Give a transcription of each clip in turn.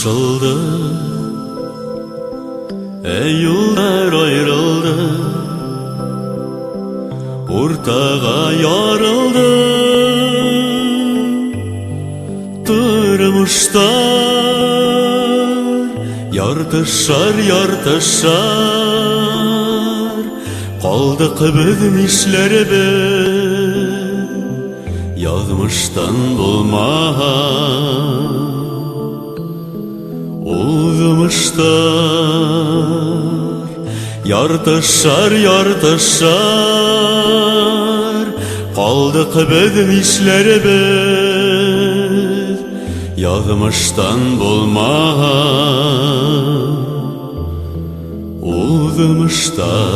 Kışıldı, yollar ayrıldı, ortağa yarıldı. Durmuşlar yartışar yartışar, kaldık bizim işlerimiz yazmıştan bulmaz. Uzmuşlar yartışar yartışar, kaldık bizim işlerimiz yazmıştan bulmaz. Uzmuşlar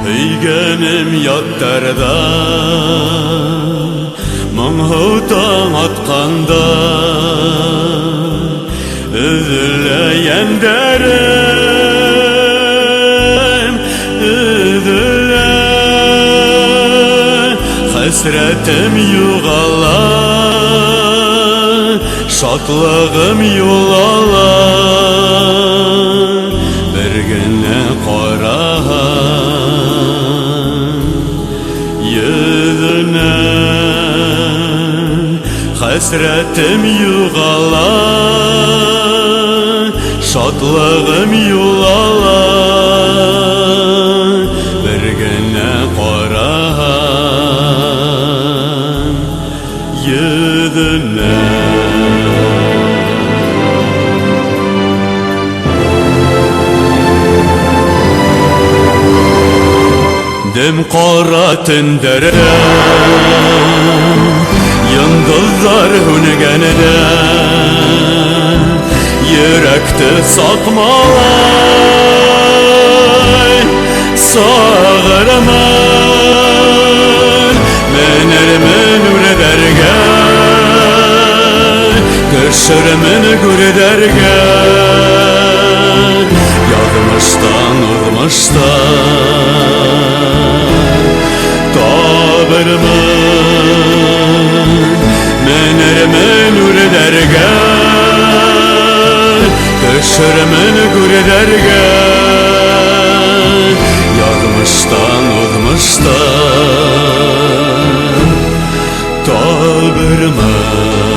Heygenim yattarda, mınhıtan atqanda, üzüleyen derim, üzüle. Hasretim yuğalar, şatlığım yuğalar, bir günle koran yüzüne. Hasretim yuğalar, şatlığım yuğalar, bir günle koran yüzüne. Dim qara tindere, yıldızlar hüngenede, yürekte sakmalay sağırman. Menerimin ürederge, köşürümün gürederge, yazmıştan uzmıştan tabırımın. Menerimin ürederge, köşürümün gürederge, yazmıştan uzmıştan tabırımın.